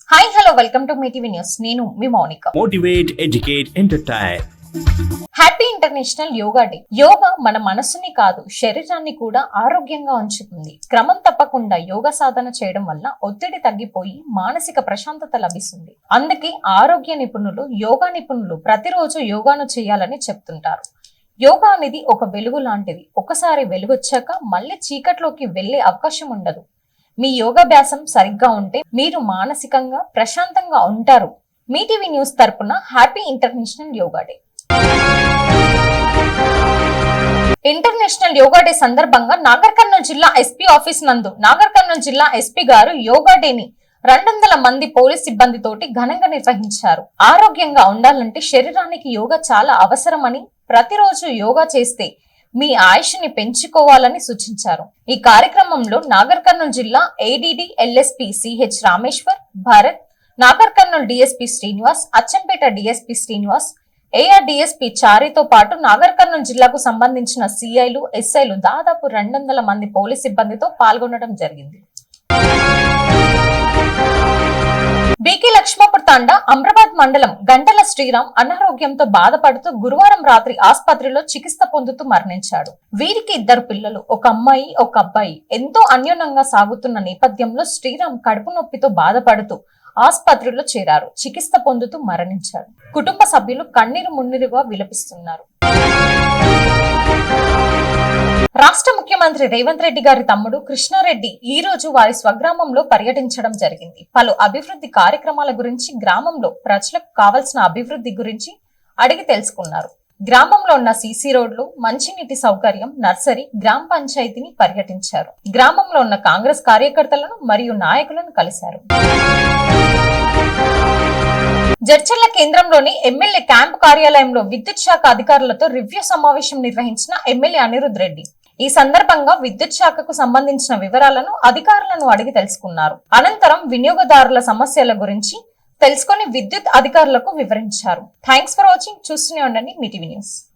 Hi hello welcome to Mee TV news. నేను మీ Mounika. Motivate, educate, entertain. Happy international yoga day. Yoga మన మనసుని కాదు శరీరాన్ని కూడా ఆరోగ్యంగా ఉంచుతుంది. క్రమం తప్పకుండా యోగా సాధన చేయడం వల్ల ఒత్తిడి తగ్గిపోయి మానసిక ప్రశాంతత లభిస్తుంది. అందుకే ఆరోగ్య నిపుణులు, యోగా నిపుణులు ప్రతిరోజు యోగాను చేయాలని చెప్తుంటారు. యోగా అనేది ఒక వెలుగు లాంటిది. ఒకసారి వెలుగొచ్చాక మళ్ళీ చీకట్లోకి వెళ్లే అవకాశం ఉండదు. మీ యోగాభ్యాసం సరిగ్గా ఉంటే మీరు మానసికంగా ప్రశాంతంగా ఉంటారు. మీ టీవీ న్యూస్ తరపున happy international yoga day. International yoga day సందర్భంగా నాగర్ కర్నూలు జిల్లా ఎస్పీ ఆఫీస్ నందు నాగర్ కర్నూలు జిల్లా ఎస్పీ గారు యోగా డేని 200 మంది పోలీస్ సిబ్బందితోటి ఘనంగా నిర్వహించారు. ఆరోగ్యంగా ఉండాలంటే శరీరానికి యోగా చాలా అవసరమని, ప్రతిరోజు యోగా చేస్తే మీ ఆయుష్ని పెంచుకోవాలని సూచించారు. ఈ కార్యక్రమంలో నాగర్ కర్నూలు జిల్లా ADD LSP CH Rameshwar, Bharat, Nagar Kurnool DSP Srinivas, Achampet DSP Srinivas, AR DSP చారితో పాటు నాగర్ కర్నూలు జిల్లాకు సంబంధించిన సిఐలు, ఎస్ఐలు దాదాపు 200 మంది పోలీస్ సిబ్బందితో పాల్గొనడం జరిగింది. బీకే లక్ష్మాపూర్ తాండా అమ్రాబాద్ మండలం గంటల శ్రీరామ్ అనారోగ్యంతో బాధపడుతూ గురువారం రాత్రి ఆసుపత్రిలో చికిత్స పొందుతూ మరణించాడు. వీరికి 2 పిల్లలు, ఒక అమ్మాయి, ఒక అబ్బాయి. ఎంతో అన్యోన్యంగా సాగుతున్న నేపథ్యంలో శ్రీరామ్ కడుపు నొప్పితో బాధపడుతూ ఆసుపత్రిలో చేరారు. చికిత్స పొందుతూ మరణించాడు. కుటుంబ సభ్యులు కన్నీరు మున్నీరుగా విలపిస్తున్నారు. రాష్ట్ర ముఖ్యమంత్రి రేవంత్ రెడ్డి గారి తమ్ముడు కృష్ణారెడ్డి ఈ రోజు వారి స్వగ్రామంలో పర్యటించడం జరిగింది. పలు అభివృద్ధి కార్యక్రమాల గురించి, గ్రామంలో ప్రజలకు కావాల్సిన అభివృద్ధి గురించి అడిగి తెలుసుకున్నారు. గ్రామంలో ఉన్న సీసీ రోడ్లు, మంచినీటి సౌకర్యం, నర్సరీ, గ్రామ పంచాయతీని పర్యటించారు. గ్రామంలో ఉన్న కాంగ్రెస్ కార్యకర్తలను మరియు నాయకులను కలిశారు. జడ్చర్ల కేంద్రంలోని ఎమ్మెల్యే క్యాంపు కార్యాలయంలో విద్యుత్ శాఖ అధికారులతో రివ్యూ సమావేశం నిర్వహించిన ఎమ్మెల్యే అనిరుద్ రెడ్డి. ఈ సందర్భంగా విద్యుత్ శాఖకు సంబంధించిన వివరాలను అధికారులను అడిగి తెలుసుకున్నారు. అనంతరం వినియోగదారుల సమస్యల గురించి తెలుసుకుని విద్యుత్ అధికారులకు వివరించారు. Thanks for watching. చూస్తూనే ఉండండి మీ టీవీ న్యూస్.